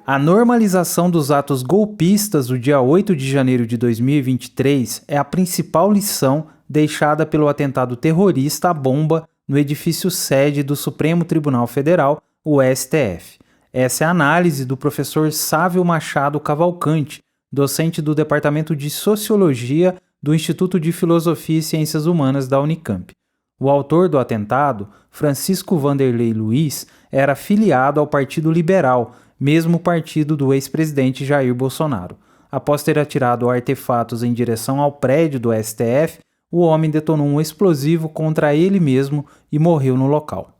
A normalização dos atos golpistas do dia 8 de janeiro de 2023 é a principal lição deixada pelo atentado terrorista à bomba no edifício sede do Supremo Tribunal Federal, o STF. Essa é a análise do professor Sávio Machado Cavalcante, docente do Departamento de Sociologia do Instituto de Filosofia e Ciências Humanas da Unicamp. O autor do atentado, Francisco Vanderlei Luiz, era filiado ao Partido Liberal, mesmo partido do ex-presidente Jair Bolsonaro. Após ter atirado artefatos em direção ao prédio do STF, o homem detonou um explosivo contra ele mesmo e morreu no local.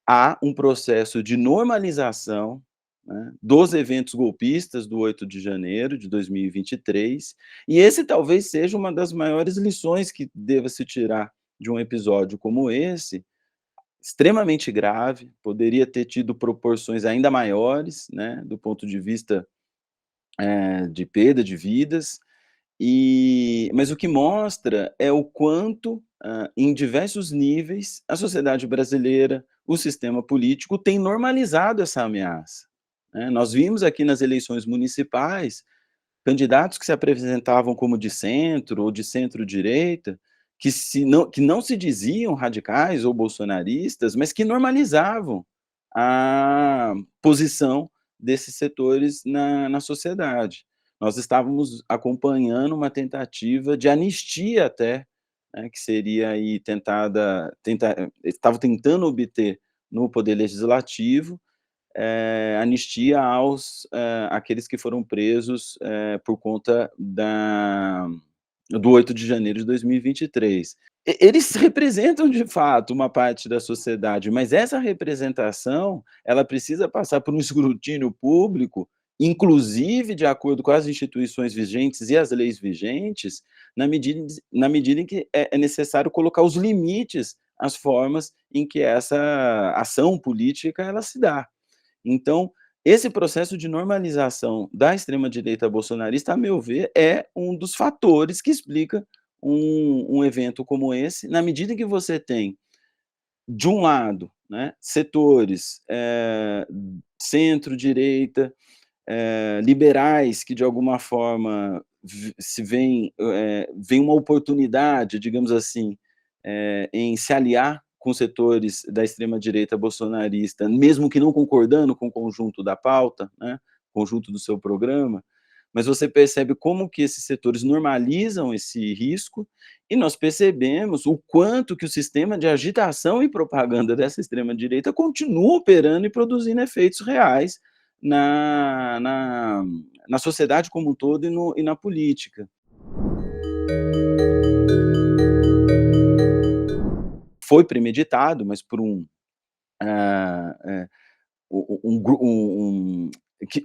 Há um processo de normalização, né, dos eventos golpistas do 8 de janeiro de 2023, e esse talvez seja uma das maiores lições que deva se tirar de um episódio como esse, extremamente grave, poderia ter tido proporções ainda maiores, né, do ponto de vista, de perda de vidas, mas o que mostra é o quanto, em diversos níveis, a sociedade brasileira, o sistema político tem normalizado essa ameaça, né. Nós vimos aqui nas eleições municipais, candidatos que se apresentavam como de centro ou de centro-direita, que não se diziam radicais ou bolsonaristas, mas que normalizavam a posição desses setores na sociedade. Nós estávamos acompanhando uma tentativa de anistia até, né, que seria aí estavam tentando obter no poder legislativo, anistia aqueles que foram presos, por conta do 8 de janeiro de 2023. Eles representam de fato uma parte da sociedade, mas essa representação, ela precisa passar por um escrutínio público, inclusive de acordo com as instituições vigentes e as leis vigentes, na medida em que é necessário colocar os limites às formas em que essa ação política ela se dá. Então, esse processo de normalização da extrema-direita bolsonarista, a meu ver, é um dos fatores que explica um evento como esse, na medida em que você tem, de um lado, né, setores, centro-direita, liberais que de alguma forma se veem uma oportunidade, digamos assim, em se aliar com setores da extrema-direita bolsonarista, mesmo que não concordando com o conjunto da pauta, né, conjunto do seu programa, mas você percebe como que esses setores normalizam esse risco, e nós percebemos o quanto que o sistema de agitação e propaganda dessa extrema-direita continua operando e produzindo efeitos reais na na na sociedade como um todo e na política. Foi premeditado, mas por ah, eh, um gru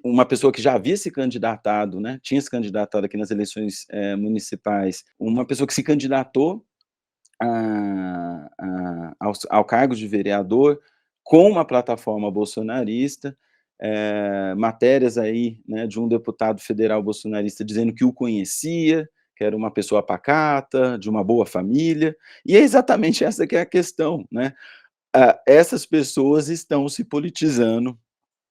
uma pessoa que já havia se candidatado, né, tinha se candidatado aqui nas eleições, municipais, uma pessoa que se candidatou ao cargo de vereador com uma plataforma bolsonarista, matérias aí, né, de um deputado federal bolsonarista dizendo que o conhecia, que era uma pessoa pacata, de uma boa família, e é exatamente essa que é a questão, né. Essas pessoas estão se politizando,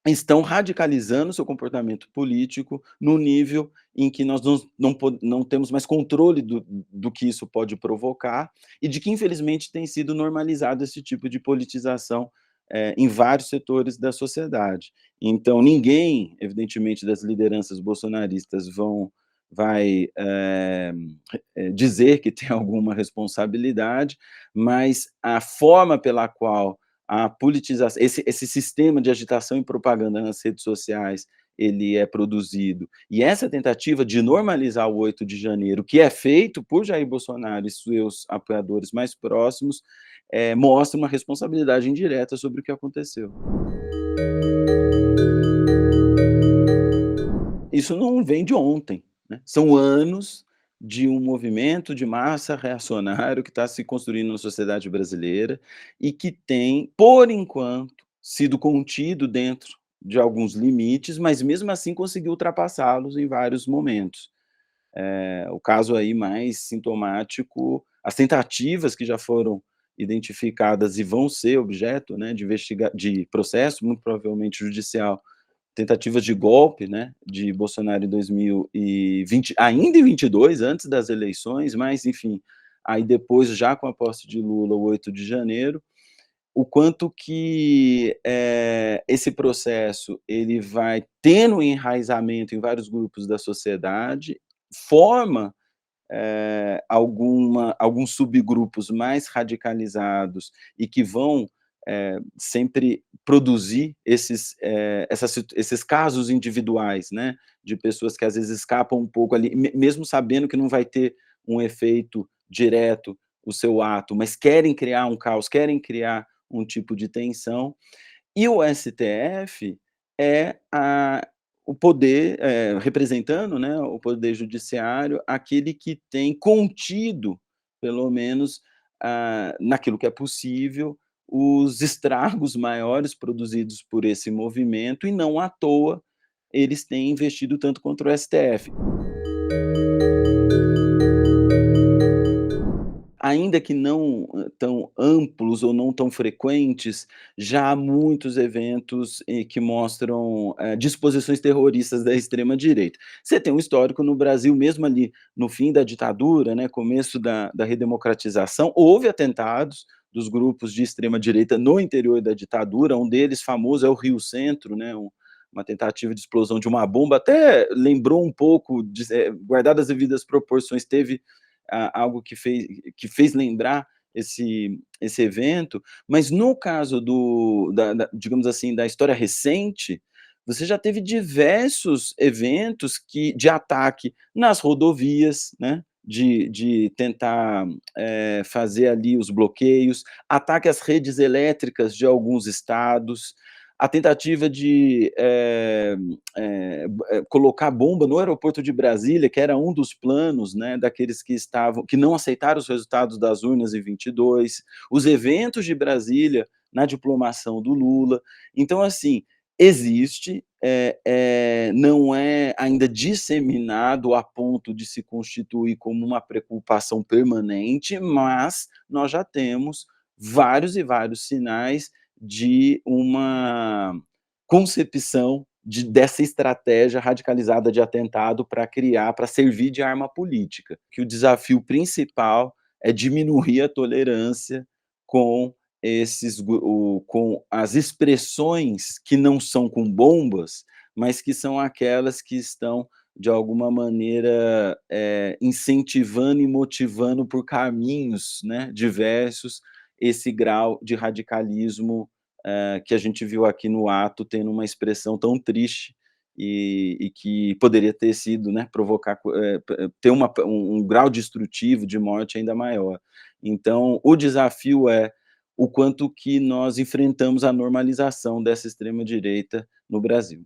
estão radicalizando seu comportamento político no nível em que nós não temos mais controle do que isso pode provocar, e de que infelizmente tem sido normalizado esse tipo de politização, em vários setores da sociedade. Então ninguém, evidentemente, das lideranças bolsonaristas vai, dizer que tem alguma responsabilidade, mas a forma pela qual a politização, esse sistema de agitação e propaganda nas redes sociais, ele é produzido, e essa tentativa de normalizar o 8 de janeiro, que é feito por Jair Bolsonaro e seus apoiadores mais próximos, mostra uma responsabilidade indireta sobre o que aconteceu. Isso não vem de ontem, né, são anos de um movimento de massa reacionário que está se construindo na sociedade brasileira e que tem, por enquanto, sido contido dentro de alguns limites, mas mesmo assim conseguiu ultrapassá-los em vários momentos. O caso aí mais sintomático, as tentativas que já foram identificadas e vão ser objeto, né, de processo, muito provavelmente judicial, tentativas de golpe, né, de Bolsonaro em 2020, ainda em 22, antes das eleições, mas enfim, aí depois já com a posse de Lula, o 8 de janeiro, o quanto que, esse processo ele vai tendo um enraizamento em vários grupos da sociedade, forma, alguns subgrupos mais radicalizados e que vão, sempre produzir esses casos individuais, né, de pessoas que às vezes escapam um pouco ali, mesmo sabendo que não vai ter um efeito direto o seu ato, mas querem criar um caos, querem criar um tipo de tensão. E o STF é o poder, representando, né, o poder judiciário, aquele que tem contido, pelo menos, naquilo que é possível, os estragos maiores produzidos por esse movimento e não à toa eles têm investido tanto contra o STF. Ainda que não tão amplos ou não tão frequentes, já há muitos eventos, que mostram, disposições terroristas da extrema direita. Você tem um histórico no Brasil, mesmo ali no fim da ditadura, né, começo da redemocratização, houve atentados dos grupos de extrema direita no interior da ditadura, um deles famoso é o Rio Centro, né, uma tentativa de explosão de uma bomba, até lembrou um pouco guardadas as devidas proporções, teve algo que fez lembrar esse evento, mas no caso digamos assim, da história recente, você já teve diversos eventos de ataque nas rodovias, né, de tentar, fazer ali os bloqueios, ataque às redes elétricas de alguns estados, a tentativa de, colocar bomba no aeroporto de Brasília, que era um dos planos, né, daqueles que não aceitaram os resultados das urnas em 22, os eventos de Brasília na diplomação do Lula. Então, assim, existe, não é ainda disseminado a ponto de se constituir como uma preocupação permanente, mas nós já temos vários e vários sinais de uma concepção dessa estratégia radicalizada de atentado para servir de arma política, que o desafio principal é diminuir a tolerância com com as expressões que não são com bombas, mas que são aquelas que estão, de alguma maneira, incentivando e motivando por caminhos, né, diversos, esse grau de radicalismo, que a gente viu aqui no ato tendo uma expressão tão triste e que poderia ter sido, né, provocar ter um grau destrutivo de morte ainda maior. Então, o desafio é o quanto que nós enfrentamos a normalização dessa extrema direita no Brasil.